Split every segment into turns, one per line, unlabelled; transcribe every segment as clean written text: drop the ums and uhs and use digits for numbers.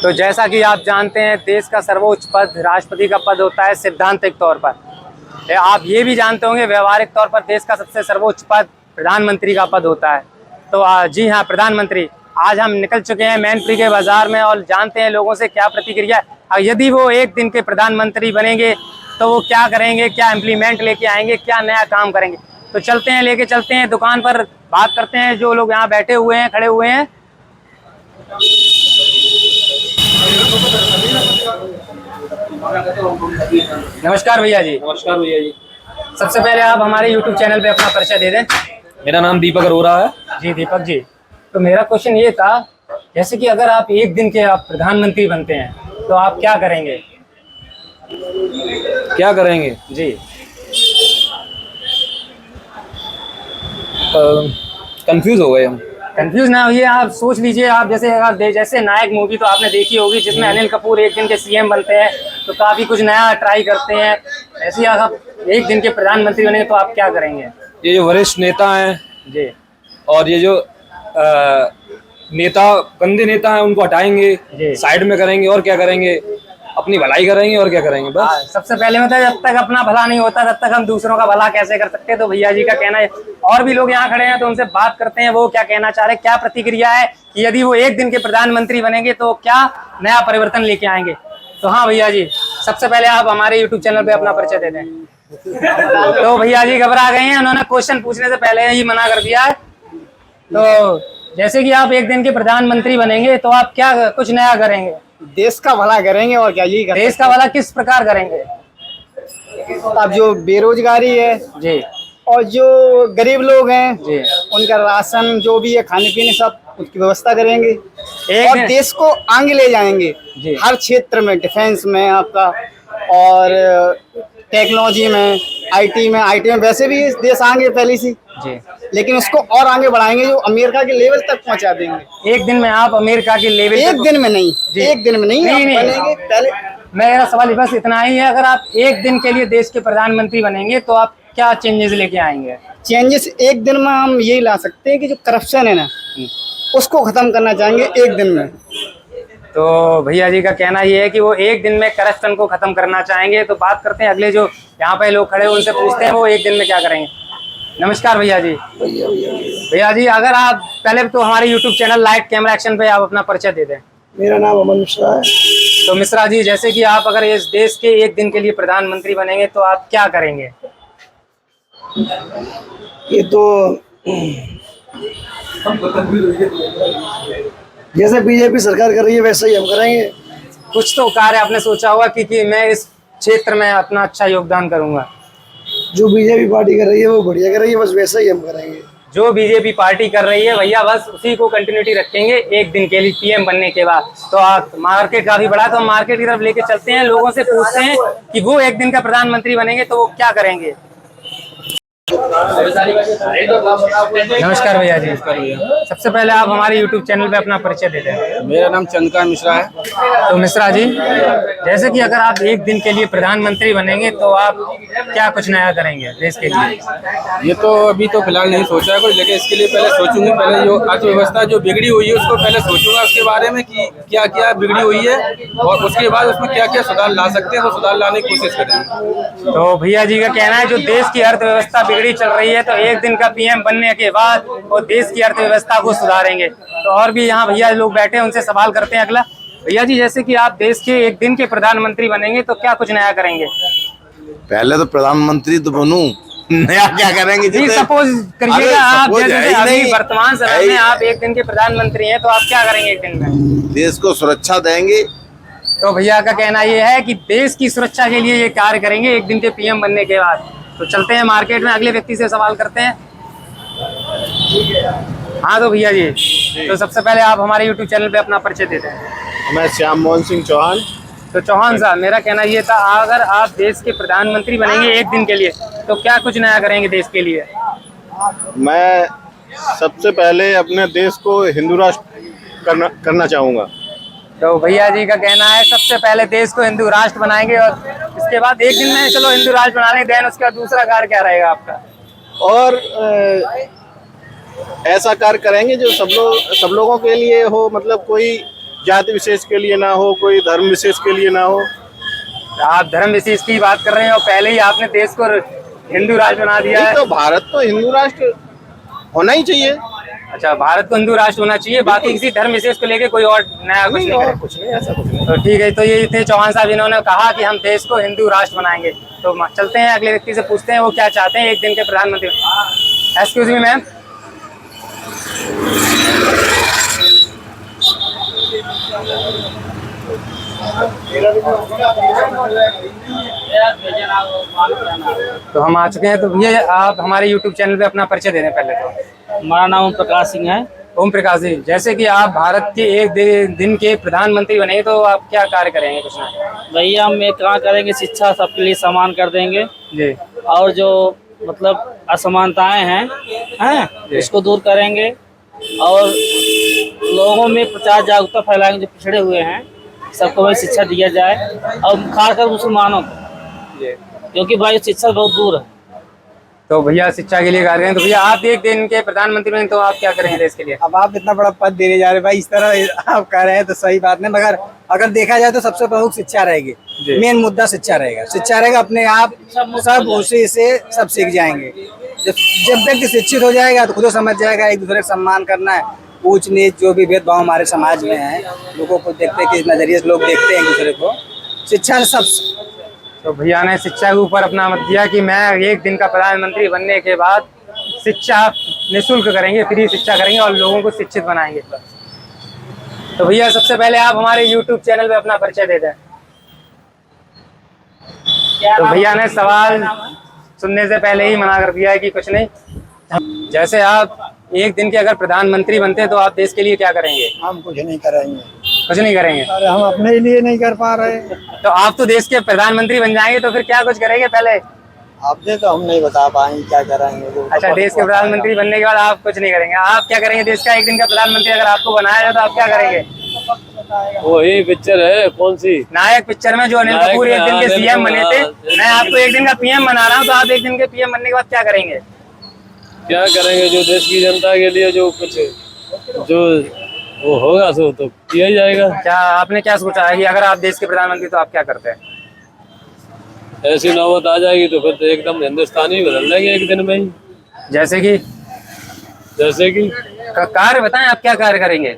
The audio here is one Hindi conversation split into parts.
तो जैसा कि आप जानते हैं, देश का सर्वोच्च पद राष्ट्रपति का पद होता है सिद्धांतिक तौर पर। आप ये भी जानते होंगे व्यवहारिक तौर पर देश का सबसे सर्वोच्च पद प्रधानमंत्री का पद होता है। तो जी हाँ, प्रधानमंत्री। आज हम निकल चुके हैं मैनपुरी के बाजार में और जानते हैं लोगों से क्या प्रतिक्रिया है। यदि वो एक दिन के प्रधानमंत्री बनेंगे तो वो क्या करेंगे, क्या इम्प्लीमेंट लेके आएंगे, क्या नया काम करेंगे। तो चलते हैं, लेके चलते हैं दुकान पर, बात करते हैं जो लोग यहाँ बैठे हुए हैं, खड़े हुए हैं। नमस्कार भैया जी।
नमस्कार भैया जी।
सबसे पहले आप हमारे YouTube चैनल पे अपना परिचय दे दें।
मेरा नाम दीपक अरोड़ा है।
जी दीपक जी, तो मेरा क्वेश्चन ये था, जैसे कि अगर आप एक दिन के आप प्रधानमंत्री बनते हैं तो आप क्या करेंगे?
क्या करेंगे
जी
कंफ्यूज हो गए हम।
कंफ्यूज ना होइए, आप सोच लीजिए। आप जैसे नायक मूवी तो आपने देखी होगी, जिसमें अनिल कपूर एक दिन के CM बनते हैं तो काफी कुछ नया ट्राई करते हैं। ऐसे ही आप एक दिन के प्रधानमंत्री बनेंगे तो आप क्या करेंगे?
ये जो वरिष्ठ नेता हैं
जी,
और ये जो नेता गंदे नेता हैं उनको हटाएंगे, साइड में करेंगे और क्या करेंगे, अपनी भलाई करेंगे और क्या करेंगे बस।
सबसे पहले मतलब जब तक अपना भला नहीं होता तब तक हम दूसरों का भला कैसे कर सकते हैं। तो भैया जी का कहना है, और भी लोग यहाँ खड़े हैं तो उनसे बात करते हैं, वो क्या कहना चाह रहे हैं, क्या प्रतिक्रिया है कि यदि वो एक दिन के प्रधानमंत्री बनेंगे तो क्या नया परिवर्तन लेके आएंगे। तो हाँ भैया जी, सबसे पहले आप हमारे YouTube चैनल पे अपना परिचय दे दें। तो भैया जी घबरा गए हैं, उन्होंने क्वेश्चन पूछने से पहले ही मना कर दिया है। तो जैसे कि आप एक दिन के प्रधानमंत्री बनेंगे तो आप क्या कुछ नया करेंगे?
देश का भला करेंगे और क्या, यही करेंगे।
देश का भला किस प्रकार करेंगे?
अब जो बेरोजगारी है
जी,
और जो गरीब लोग हैं
जी,
उनका राशन जो भी है, खाने पीने, सब उसकी व्यवस्था करेंगे
एक
और देश को आगे ले जाएंगे
जी।
हर क्षेत्र में, डिफेंस में आपका, और टेक्नोलॉजी में, आईटी में वैसे भी देश आगे पहले से,
जी,
लेकिन उसको और आगे बढ़ाएंगे, जो अमेरिका के लेवल तक पहुंचा देंगे।
एक दिन में आप अमेरिका के लेवल
एक दिन में नहीं, एक दिन में नहीं,
नहीं,
बनेंगे पहले।
मेरा सवाल बस इतना ही है, अगर आप एक दिन के लिए देश के प्रधानमंत्री बनेंगे तो आप क्या चेंजेस लेके आएंगे?
चेंजेस एक दिन में हम यही ला सकते हैं कि जो करप्शन है ना, उसको खत्म करना चाहेंगे एक दिन में।
तो भैया जी का कहना ये है कि वो एक दिन में करप्शन को खत्म करना चाहेंगे। तो बात करते हैं अगले जो यहाँ पे लोग खड़े हैं उनसे पूछते हैं वो एक दिन में क्या करेंगे। नमस्कार भैया जी। भैया जी, अगर आप पहले तो हमारे YouTube channel light camera action पे आप अपना परिचय दे दें।
मेरा नाम अमन मिश्रा है।
तो मिश्रा जी, जैसे कि आप अगर इस देश के एक दिन के लिए प्रधानमंत्री बनेंगे तो आप क्या करेंगे?
ये तो जैसे बीजेपी सरकार कर रही है वैसे ही हम करेंगे।
कुछ तो कार्य आपने सोचा होगा कि मैं इस क्षेत्र में अपना अच्छा योगदान करूंगा।
जो बीजेपी पार्टी कर रही है वो बढ़िया कर रही है, बस वैसा ही हम करेंगे।
जो बीजेपी पार्टी कर रही है भैया, बस उसी को कंटिन्यूटी रखेंगे एक दिन के लिए PM बनने के बाद। तो आप मार्केट काफी बड़ा, तो हम मार्केट की तरफ लेके चलते हैं, लोगों से पूछते हैं कि वो एक दिन का प्रधानमंत्री बनेंगे तो वो क्या करेंगे। नमस्कार भैया जी। सबसे पहले आप हमारे YouTube चैनल पे अपना परिचय दे दें।
मेरा नाम चंद्रकांत मिश्रा है।
तो मिश्रा जी, जैसे कि अगर आप एक दिन के लिए प्रधानमंत्री बनेंगे तो आप क्या कुछ नया करेंगे देश के लिए?
ये तो अभी तो फिलहाल नहीं सोचा है कुछ, लेकिन इसके लिए पहले सोचूंगा। पहले जो अर्थव्यवस्था जो बिगड़ी हुई है उसको पहले सोचूंगा, उसके बारे में कि क्या क्या बिगड़ी हुई है और उसके बाद उसमें क्या क्या सुधार ला सकते हैं, तो सुधार लाने की कोशिश करेंगे।
तो भैया जी का कहना है जो देश की अर्थव्यवस्था बिगड़ी चल रही है तो एक दिन का PM बनने के बाद वो देश की अर्थव्यवस्था को सुधारेंगे। तो और भी यहाँ भैया लोग बैठे हैं, उनसे सवाल करते हैं अगला। भैया जी, जैसे कि आप देश के एक दिन के प्रधानमंत्री बनेंगे तो क्या कुछ नया करेंगे?
पहले तो प्रधानमंत्री तो बनूं, नया क्या करेंगे?
जी, सपोज करिएगा आप जैसे अभी वर्तमान समय में आप एक दिन के प्रधानमंत्री हैं तो आप क्या करेंगे एक दिन में?
देश को सुरक्षा देंगे।
तो भैया का कहना ये है कि देश की सुरक्षा के लिए ये कार्य करेंगे एक दिन के PM बनने के बाद। तो चलते हैं मार्केट में, अगले व्यक्ति से सवाल करते हैं। हाँ तो भैया जी, तो सबसे पहले आप हमारे YouTube चैनल पे अपना परिचय देते हैं।
मैं श्याम मोहन सिंह चौहान।
तो चौहान साहब, मेरा कहना ये था, अगर आप देश के प्रधानमंत्री बनेंगे एक दिन के लिए तो क्या कुछ नया करेंगे देश के लिए?
मैं सबसे पहले अपने देश को हिंदू राष्ट्र करना चाहूँगा।
तो भैया जी का कहना है सबसे पहले देश को हिंदू राष्ट्र बनाएंगे और इसके बाद एक दिन में चलो हिंदू राष्ट्र बना लें, देन उसका दूसरा कार्य क्या रहेगा आपका?
और ऐसा कार्य करेंगे जो सब लोगों के लिए हो, मतलब कोई जाति विशेष के लिए ना हो, कोई धर्म विशेष के लिए ना हो।
आप धर्म विशेष की बात कर रहे हैं और पहले ही आपने देश को हिंदू राष्ट्र बना दिया है।
तो भारत तो हिंदू राष्ट्र होना ही चाहिए।
अच्छा, भारत को हिंदू राष्ट्र होना चाहिए, बाकी किसी धर्म विशेष को लेके कोई और नया कुछ नहीं करे।
कुछ नहीं, ऐसा कुछ नहीं।
तो ठीक है, तो ये थे चौहान साहब, इन्होंने कहा कि हम देश को हिंदू राष्ट्र बनाएंगे। तो चलते हैं अगले व्यक्ति से पूछते हैं वो क्या चाहते हैं एक दिन के प्रधानमंत्री। एक्सक्यूज मी मैम, तो हम आ चुके हैं। तो ये आप हमारे YouTube चैनल पे अपना परिचय दे दें पहले तो।
हमारा नाम ओम प्रकाश सिंह है।
ओम प्रकाश जी, जैसे कि आप भारत के एक दिन के प्रधानमंत्री बने तो आप क्या कार्य करेंगे कुछ ना?
भैया हम एक काम करेंगे, शिक्षा सबके लिए समान कर देंगे
जी,
और जो मतलब असमानताएं हैं इसको दूर करेंगे और लोगों में प्रचार जागरूकता फैलाएंगे। जो पिछड़े हुए हैं सबको भाई शिक्षा दिया जाए और खासकर मुसलमानों को, क्योंकि भाई शिक्षा बहुत दूर है।
तो भैया शिक्षा के लिए कार्य करें। तो भैया आप एक दिन के प्रधानमंत्री बने तो आप क्या करेंगे देश के लिए?
अब आप इतना बड़ा पद देने जा रहे हैं भाई, इस तरह आप कह रहे हैं तो सही बात नहीं, मगर अगर देखा जाए तो सबसे प्रमुख शिक्षा रहेगी। मेन मुद्दा शिक्षा रहेगा। शिक्षा रहेगा, अपने आप सब उसी से सब सीख जाएंगे। जब व्यक्ति शिक्षित हो जाएगा तो खुद समझ जाएगा एक दूसरे का सम्मान करना है, ऊंच नीच जो भी भेदभाव हमारे समाज में है, लोगों को देखते किस नजरिए से लोग देखते हैं एक दूसरे को, शिक्षा से सब।
तो भैया ने शिक्षा के ऊपर अपना मत दिया कि मैं एक दिन का प्रधानमंत्री बनने के बाद शिक्षा निःशुल्क करेंगे, फ्री शिक्षा करेंगे और लोगों को शिक्षित बनाएंगे। तो भैया सबसे पहले आप हमारे YouTube चैनल पे अपना परिचय दे दें। तो भैया ने सवाल सुनने से पहले ही मना कर दिया है कि कुछ नहीं। जैसे आप एक दिन के अगर प्रधानमंत्री बनते हैं तो आप देश के लिए क्या करेंगे?
हम कुछ नहीं करेंगे।
कुछ नहीं करेंगे?
अरे हम अपने लिए नहीं कर पा रहे।
तो आप तो देश के प्रधानमंत्री बन जाएंगे तो फिर क्या कुछ करेंगे पहले?
आपने तो हम नहीं बता पाएंगे क्या कराएंगे।
अच्छा, देश के प्रधानमंत्री बनने के बाद आप कुछ नहीं करेंगे। आप क्या करेंगे देश का एक दिन का प्रधानमंत्री अगर आपको बनाया जाए तो आप क्या करेंगे?
वही पिक्चर है कौन सी,
नायक पिक्चर में जो अनिल कपूर एक दिन के सीएम बने थे, मैं आपको एक दिन का पीएम बना रहा हूँ, तो आप एक दिन के पीएम बनने के बाद क्या करेंगे?
क्या करेंगे? जो देश की जनता के लिए जो कुछ जो वो होगा सो तो किया ही जाएगा।
क्या आपने क्या सोचा है कि अगर आप देश के प्रधानमंत्री तो आप क्या करते हैं?
ऐसी नौबत आ जाएगी तो फिर तो एकदम हिंदुस्तान ही बदल देंगे एक दिन में ही।
जैसे कि कार्य बताएं, आप क्या कार्य करेंगे?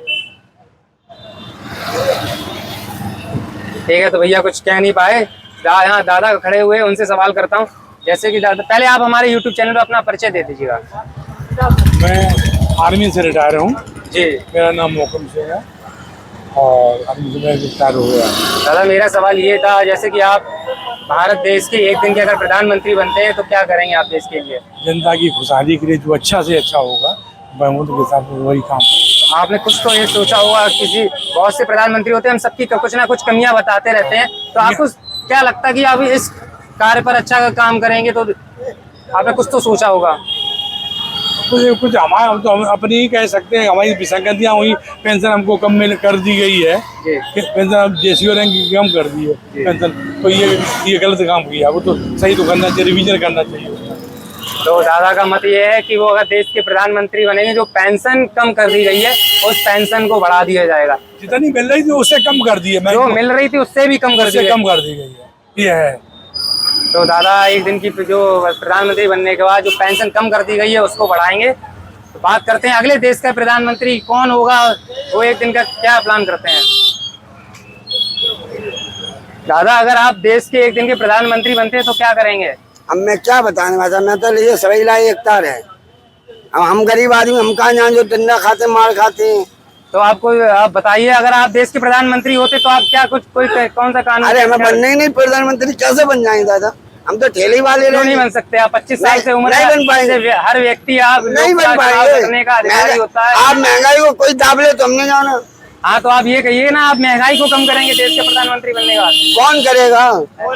ठीक है, तो भैया कुछ कह नहीं पाए। यहाँ दादा खड़े हुए, उनसे सवाल करता हूँ। जैसे कि दादा, पहले आप हमारे YouTube चैनल पर अपना परिचय दे दीजिएगा।
मैं आर्मी से रिटायर हूँ
जी,
मेरा नाम मोहकम सिंह है और आर्मी से मैं रिटायर हो गया।
दादा मेरा सवाल ये था, जैसे कि आप भारत देश के एक दिन के अगर प्रधानमंत्री बनते हैं तो क्या करेंगे आप देश के लिए?
जनता की खुशहाली के लिए जो अच्छा से अच्छा होगा मैं उनके हिसाब से वही काम करूँगा।
आपने कुछ तो ये सोचा होगा, किसी बहुत से प्रधानमंत्री होते हैं, हम सबकी कुछ ना कुछ कमियां बताते रहते हैं, तो आपको क्या लगता है कि आप इस कार्य पर अच्छा काम करेंगे? तो आपने कुछ तो सोचा होगा।
कुछ हमारे हम तो हम अपनी ही कह सकते हैं, हमारी विसंगतियाँ हुई। पेंशन हमको कम मिल कर दी गई है, पेंशन जेसीओ रैंक की कम कर दी है पेंशन, तो ये गलत काम किया। वो तो सही तो करना चाहिए, रिवीजन करना चाहिए।
तो दादा का मत ये है कि वो अगर देश के प्रधानमंत्री बनेंगे, जो पेंशन कम कर दी गई है उस पेंशन को बढ़ा दिया जाएगा।
जितनी मिल रही थी उससे कम कर दी है,
जो मिल रही थी उससे भी कम कर दी
गई है, ये है।
तो दादा एक दिन की जो प्रधानमंत्री बनने के बाद जो पेंशन कम कर दी गई है उसको बढ़ाएंगे। तो बात करते हैं अगले देश का प्रधानमंत्री कौन होगा, वो एक दिन का क्या प्लान करते हैं? दादा अगर आप देश के एक दिन के प्रधानमंत्री बनते हैं तो क्या करेंगे?
अब मैं क्या बताने वाला, मैं तो लिए सभी लाई एकता है। अब हम गरीब आदमी, हम कहाँ जान जो डंडा खाते मार खाते हैं।
तो आपको आप बताइए, अगर आप देश के प्रधानमंत्री होते तो आप क्या कुछ कौन सा कानून?
अरे हमें बनने ही नहीं प्रधानमंत्री, कैसे बन जाएंगे दादा? हम तो ठेले वाले
क्यों नहीं बन सकते? आप 25 साल से उम्र
नहीं बन पाएंगे।
हर व्यक्ति आप
नहीं बन पाएंगे।
करने का अधिकारी होता है।
आप महंगाई को कोई दाब ले तो हमने जाना।
हाँ, तो आप ये कहिए ना, आप महंगाई को कम करेंगे देश के प्रधानमंत्री बनने के बाद?
कौन करेगा?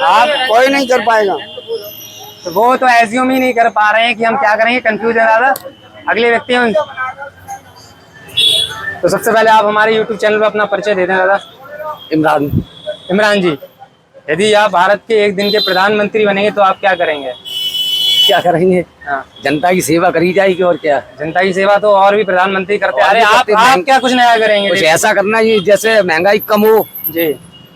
आप कोई नहीं कर पाएगा।
तो वो तो एज्यूम ही नहीं कर पा रहे हैं कि हम क्या करेंगे, कंफ्यूज है दादा। अगले व्यक्ति हैं, तो सबसे पहले आप हमारे YouTube चैनल पर अपना परिचय दे दें दादा। इमरान जी, यदि आप भारत के एक दिन के प्रधानमंत्री बनेंगे तो आप क्या करेंगे?
क्या करेंगे,
हाँ।
जनता की सेवा करी जाएगी और क्या।
जनता की सेवा तो और भी प्रधानमंत्री करते हैं।
और
अरे
भी
आप
करते हैं।
आप क्या कुछ नया करेंगे?
कुछ ऐसा करना चाहिए जैसे महंगाई कम हो
जी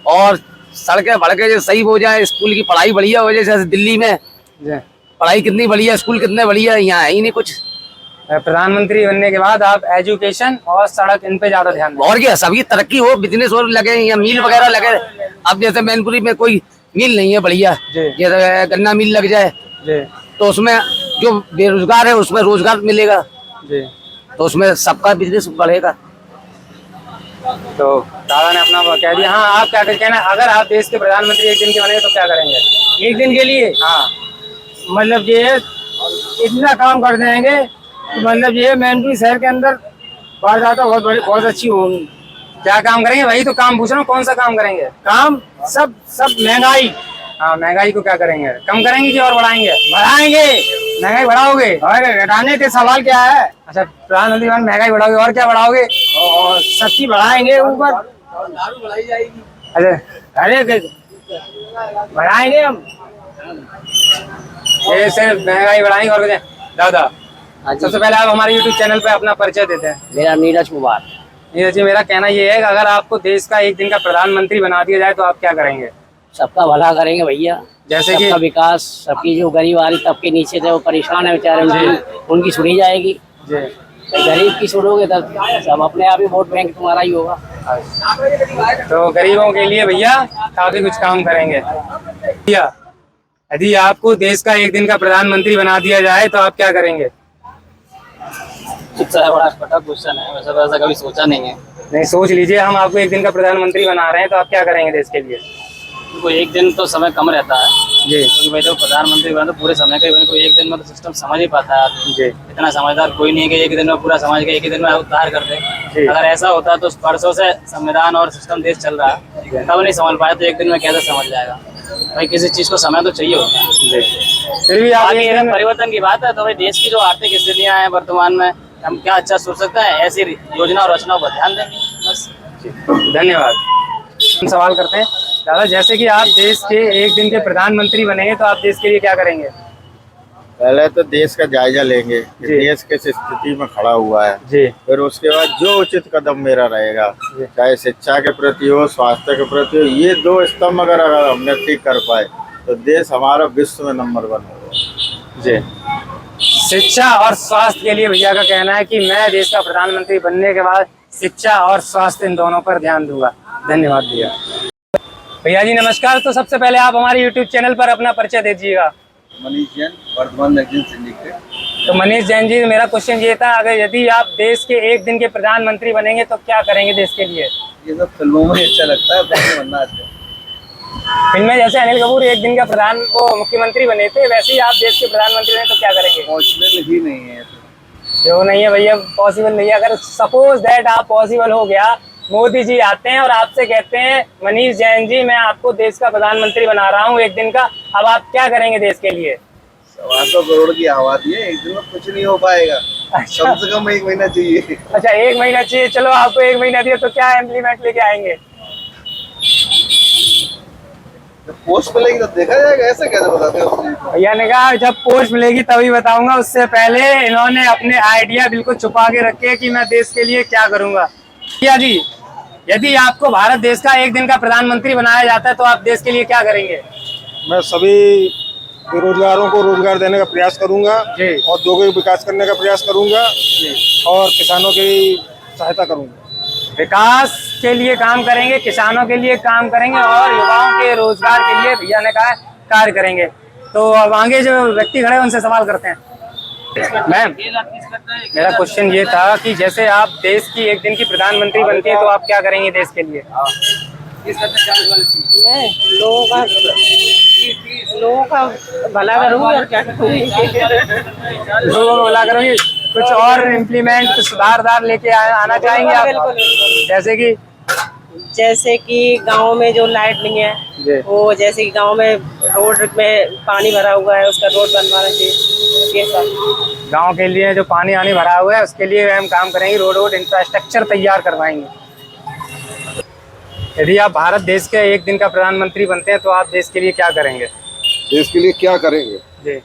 और सड़कें भड़के जो सही हो जाए, स्कूल की पढ़ाई बढ़िया हो जाए। जैसे दिल्ली में
जी।
पढ़ाई कितनी बढ़िया, स्कूल कितने बढ़िया, यहाँ है ही नहीं कुछ।
प्रधानमंत्री बनने के बाद आप एजुकेशन और सड़क इन पे ज्यादा ध्यान दें।
और क्या, सभी तरक्की हो, बिजनेस और लगे या मिल वगैरह लगे। अब जैसे मैनपुरी में कोई मिल नहीं है बढ़िया,
जी।
जैसे गन्ना मिल लग जाए
जी
तो उसमें जो बेरोजगार है उसमें रोजगार मिलेगा,
जी।
तो उसमें सबका बिजनेस बढ़ेगा।
तो दादा ने अपना वो कह दिया। हाँ, आप क्या कहना, अगर आप देश के प्रधानमंत्री एक दिन के बने तो क्या करेंगे?
एक दिन के लिए
हाँ
मतलब ये इतना काम कर देंगे, मतलब ये मैनपुरी शहर के अंदर वारदात बहुत अच्छी होगी।
क्या काम करेंगे? वही तो काम पूछ रहा हूँ, कौन सा काम करेंगे?
काम सब महंगाई
हाँ, महंगाई को क्या करेंगे? कम करेंगे कि और बढ़ाएंगे?
बढ़ाएंगे।
महंगाई बढ़ाओगे?
और घटाने के सवाल क्या है?
अच्छा, प्रधानमंत्री बन महंगाई बढ़ाओगे और क्या बढ़ाओगे?
और सब्जी बढ़ाएंगे ऊपर।
अच्छा,
अरे बढ़ाएंगे हम।
ये सिर्फ महंगाई बढ़ाएंगे और कुछ नहीं? दादा, सबसे पहले आप हमारे YouTube चैनल पे अपना परिचय देते हैं।
मेरा नीरज कुमार।
नीरज जी, मेरा कहना ये है कि अगर आपको देश का एक दिन का प्रधानमंत्री बना दिया जाए तो आप क्या करेंगे?
सबका भला करेंगे भैया,
जैसे कि
सबका विकास, सबकी जो गरीब वाली तबके नीचे थे वो परेशान है बेचारे, उनकी सुनी जाएगी।
जी।
गरीब की सुनोगे तब सब अपने आप ही वोट बैंक तुम्हारा ही होगा।
तो गरीबों के लिए भैया काफी कुछ काम करेंगे। भैया, यदि आपको देश का एक दिन का प्रधानमंत्री बना दिया जाए तो आप क्या करेंगे?
बड़ा छोटा क्वेश्चन है, वैसे तो ऐसा कभी सोचा नहीं है।
नहीं, सोच लीजिए, हम आपको एक दिन का प्रधानमंत्री बना रहे हैं तो आप क्या करेंगे देश के लिए?
तो एक दिन तो समय कम रहता है,
जी
क्योंकि भाई तो प्रधानमंत्री बना तो पूरे समय का ही बने, कोई एक दिन में तो सिस्टम समझ ही पाता है आदमी।
जी
इतना समझदार कोई नहीं है कि एक दिन में पूरा समाज का एक ही दिन में उद्धार कर दे।
जी।
अगर ऐसा होता तो परसों से संविधान और सिस्टम देश चल रहा है, तब नहीं समझ पाया तो एक दिन में कैसे समझ जाएगा? भाई किसी चीज को समय तो चाहिए होता है।
जी। फिर भी आप
बाकी
एक
अगर
दिन
परिवर्तन की बात है तो भाई देश की जो आर्थिक स्थितियां हैं वर्तमान में, हम क्या अच्छा सोच सकते हैं, ऐसी योजना और रचनाओं पर ध्यान देंगे बस।
धन्यवाद। हम सवाल करते हैं दादा, जैसे कि आप देश के एक दिन के प्रधानमंत्री बनेंगे तो आप देश के लिए क्या करेंगे?
पहले तो देश का जायजा लेंगे कि
जी।
देश किस स्थिति में खड़ा हुआ है।
जी
फिर उसके बाद जो उचित कदम मेरा रहेगा, चाहे शिक्षा के प्रति हो, स्वास्थ्य के प्रति हो, ये दो स्तंभ अगर हमने ठीक कर पाए तो देश हमारा विश्व में नंबर 1 होगा।
जी। शिक्षा और स्वास्थ्य के लिए भैया का कहना है कि मैं देश का प्रधानमंत्री बनने के बाद शिक्षा और स्वास्थ्य इन दोनों पर ध्यान दूंगा। धन्यवाद भैया। भैया जी नमस्कार। तो सबसे पहले आप हमारे YouTube चैनल पर अपना परिचय दीजिएगा।
Manish Jain, Vardhman magazine syndicate.
तो मनीष जैन जी, मेरा क्वेश्चन ये था, अगर यदि आप देश के एक दिन के प्रधानमंत्री बनेंगे तो क्या करेंगे देश के लिए?
ये सब फिल्मों में अच्छा लगता है, बनना अच्छा।
फिल्म जैसे अनिल कपूर एक दिन का मुख्यमंत्री बने थे, वैसे ही आप देश के प्रधानमंत्री बने तो क्या करेंगे?
पॉसिबल ही नहीं है।
क्यों नहीं है भैया? पॉसिबल नहीं है। अगर सपोज दैट आप पॉसिबल हो गया, मोदी जी आते हैं और आपसे कहते हैं मनीष जैन जी मैं आपको देश का प्रधानमंत्री बना रहा हूँ एक दिन का, अब आप क्या करेंगे देश के लिए?
125 करोड़ की आबादी है, एक दिन में कुछ नहीं हो पाएगा।
अच्छा।
कम से कम 1 महीना चाहिए।
अच्छा, 1 महीना चाहिए। चलो आपको 1 महीना दिया तो क्या इम्प्लीमेंट लेके आएंगे?
पोस्ट मिलेगी तो देखा जाएगा, ऐसा कैसे बताते हो?
भैया ने कहा जब पोस्ट मिलेगी तभी बताऊंगा, उससे पहले इन्होंने अपने आइडिया बिल्कुल छुपा के रखे कि मैं देश के लिए क्या करूंगा। भैया जी, यदि आपको भारत देश का एक दिन का प्रधानमंत्री बनाया जाता है तो आप देश के लिए क्या करेंगे?
मैं सभी बेरोजगारों को रोजगार देने का प्रयास करूंगा
जी।
और औद्योगिक विकास करने का प्रयास करूंगा और किसानों की सहायता करूंगा।
विकास के लिए काम करेंगे, किसानों के लिए काम करेंगे और युवाओं के रोजगार के लिए भैया ने कहा कार्य करेंगे। तो अब आगे जो व्यक्ति खड़े हैं उनसे सवाल करते हैं। मैम, मेरा क्वेश्चन ये था कि जैसे आप देश की एक दिन की प्रधानमंत्री बनती है तो आप क्या करेंगे देश के लिए?
मैं लोगों का भला करूँगी और क्या करूँगी।
लोगों को भला करूँगी। कुछ और इम्प्लीमेंट सुधार लेके आना चाहेंगे आप?
जैसे कि गांव में जो लाइट नहीं है, वो जैसे कि गांव में रोड में पानी भरा हुआ है, उसका रोड बनवाना चाहिए। ये सब
गांव के लिए जो पानी भरा हुआ है उसके लिए हम काम करेंगे, रोड इंफ्रास्ट्रक्चर तैयार करवाएंगे। यदि आप भारत देश के एक दिन का प्रधानमंत्री बनते हैं तो आप देश के लिए क्या करेंगे?
देश के लिए क्या करेंगे?
जी।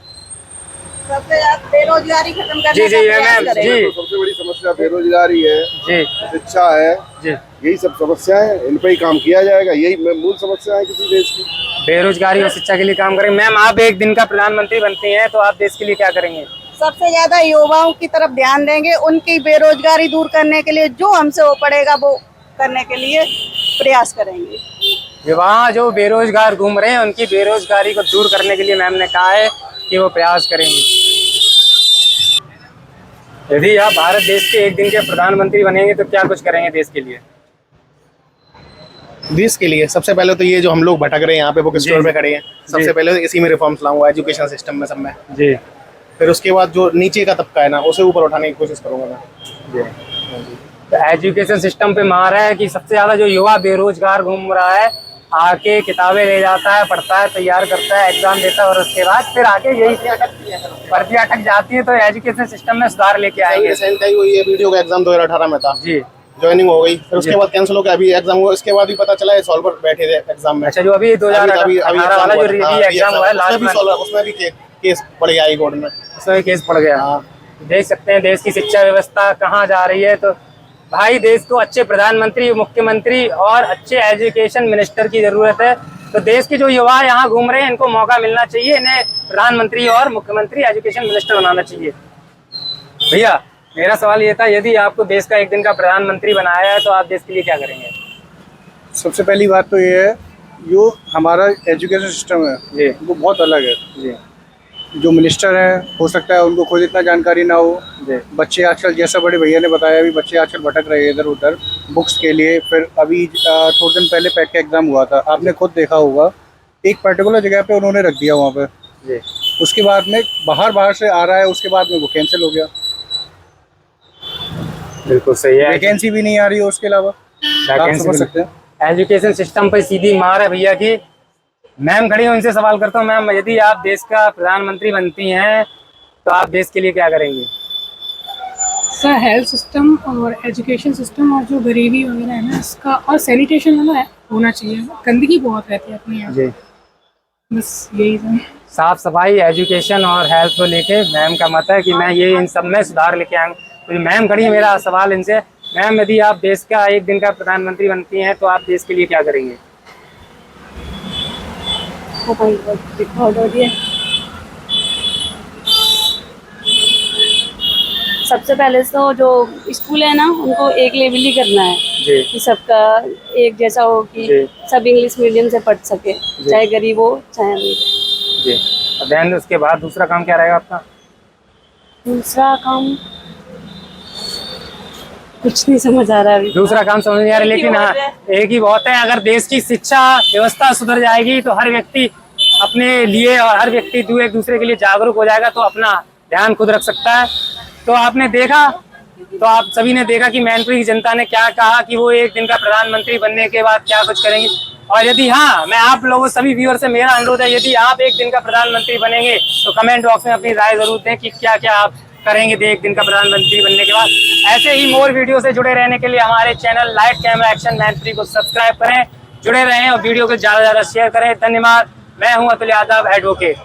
सबसे ज्यादा बेरोजगारी खत्म करने
जी जी
का प्रयास
मैम
करें।
जी
सबसे बड़ी समस्या बेरोजगारी है,
जी
शिक्षा है,
जी।
यही सब समस्या है, इन पे ही काम किया जाएगा, यही मूल समस्या है किसी देश की।
बेरोजगारी और शिक्षा के लिए काम करेंगे। मैम आप एक दिन का प्रधानमंत्री बनती हैं तो आप देश के लिए क्या करेंगे?
सबसे ज्यादा युवाओं की तरफ ध्यान देंगे, उनकी बेरोजगारी दूर करने के लिए जो हमसे हो पड़ेगा वो करने के लिए प्रयास करेंगे।
वहाँ जो बेरोजगार घूम रहे हैं उनकी बेरोजगारी को दूर करने के लिए मैम ने कहा है कि वो प्रयास करेंगे। यदि आप भारत देश के एक दिन के प्रधानमंत्री बनेंगे तो क्या कुछ करेंगे देश के लिए?
देश के लिए सबसे पहले तो ये जो हम लोग भटक रहे हैं यहाँ पे बुक स्टोर पे खड़े हैं, सबसे पहले इसी में रिफॉर्म्स लाऊंगा, एजुकेशन सिस्टम में, सब में
जी।
फिर उसके बाद जो नीचे का तबका है ना उसे ऊपर उठाने की कोशिश करूंगा मैं
जी। तो एजुकेशन सिस्टम पे मार है कि सबसे ज्यादा जो युवा बेरोजगार घूम रहा है, आके किताबें ले जाता है, पढ़ता है, तैयार करता है, एग्जाम देता है और उसके बाद फिर आके यही भर्ती अटक जाती है। तो एजुकेशन सिस्टम में सुधार लेके आएंगे।
रिसेंट ही हुई है, वीडियो का एग्जाम 2018 में था
जी,
ज्वाइनिंग हो गई, फिर उसके बाद कैंसिल हो गया, अभी एग्जाम हुआ, इसके बाद भी पता चला है सॉल्वर बैठे थे एग्जाम में।
अच्छा, जो अभी 2018 वाला जो एग्जाम हुआ है लास्ट में,
उसमें भी केस पड़ गया हाई कोर्ट में,
उसमें केस पड़ गया। देख सकते हैं देश की शिक्षा व्यवस्था कहाँ जा रही है। तो भाई देश को अच्छे प्रधानमंत्री, मुख्यमंत्री और अच्छे एजुकेशन मिनिस्टर की जरूरत है। तो देश के जो युवा यहाँ घूम रहे हैं इनको मौका मिलना चाहिए, इन्हें प्रधानमंत्री और मुख्यमंत्री एजुकेशन मिनिस्टर बनाना चाहिए। भैया मेरा सवाल ये था, यदि आपको देश का एक दिन का प्रधानमंत्री बनाया है तो आप देश के लिए क्या करेंगे?
सबसे पहली बात तो ये है, जो हमारा एजुकेशन सिस्टम है
जी,
वो बहुत अलग है
जी।
जो मिनिस्टर हैं हो सकता है उनको खुद इतना जानकारी ना हो। बच्चे आजकल, जैसा बड़े भैया ने बताया, अभी बच्चे आजकल भटक रहे हैं इधर उधर बुक्स के लिए। फिर अभी थोड़े दिन पहले पैट का एग्जाम हुआ था, आपने खुद देखा होगा, एक पर्टिकुलर जगह पे उन्होंने रख दिया वहाँ पे, उसके बाद में बाहर से आ रहा है, उसके बाद में वो कैंसिल हो गया।
बिल्कुल सही है,
वैकेंसी भी नहीं आ रही है उसके अलावा, आप समझ सकते हैं।
एजुकेशन सिस्टम पर सीधी मार है भैया की। मैम खड़ी हैं, उनसे सवाल करता हूँ। मैम यदि आप देश का प्रधानमंत्री बनती हैं तो आप देश के लिए क्या करेंगे?
सर हेल्थ सिस्टम और एजुकेशन सिस्टम और जो गरीबी वगैरह है ना इसका, और सैनिटेशन होना चाहिए। गंदगी बहुत रहती है अपने यहाँ
जी,
बस यही सर।
साफ सफाई, एजुकेशन और हेल्थ को लेके मैम का मत है कि मैं ये इन सब में सुधार लेके आऊँगा। तो मैम खड़ी है, मेरा सवाल इनसे, मैम यदि आप देश का एक दिन का प्रधानमंत्री बनती हैं तो आप देश के लिए क्या करेंगे?
सबसे पहले तो जो स्कूल है ना उनको एक लेवल ही करना है
जी,
कि सबका एक जैसा हो, कि सब इंग्लिश मीडियम से पढ़ सके, चाहे गरीब हो चाहे अमीर हो।
जी। और देन उसके बाद दूसरा काम क्या रहेगा आपका?
दूसरा काम कुछ नहीं समझ आ रहा अभी।
दूसरा काम समझ नहीं आ रहा, लेकिन हाँ एक ही बहुत है, अगर देश की शिक्षा व्यवस्था सुधर जाएगी तो हर व्यक्ति अपने लिए और हर व्यक्ति एक दूसरे के लिए जागरूक हो जाएगा, तो अपना ध्यान खुद रख सकता है। तो आपने देखा, तो आप सभी ने देखा कि मैनपुरी की जनता ने क्या कहा कि वो एक दिन का प्रधानमंत्री बनने के बाद क्या कुछ करेंगे। और यदि हाँ, मैं आप लोगों सभी व्यूअर से मेरा अनुरोध है, यदि आप एक दिन का प्रधानमंत्री बनेंगे तो कमेंट बॉक्स में अपनी राय जरूर दें कि क्या क्या आप करेंगे एक दिन का प्रधानमंत्री बनने के बाद। ऐसे ही मोर वीडियो से जुड़े रहने के लिए हमारे channel light camera action Mainpuri को सब्सक्राइब करें, जुड़े रहें और वीडियो को ज़्यादा से ज़्यादा शेयर करें। धन्यवाद। मैं हूं अतुल यादव, एडवोकेट।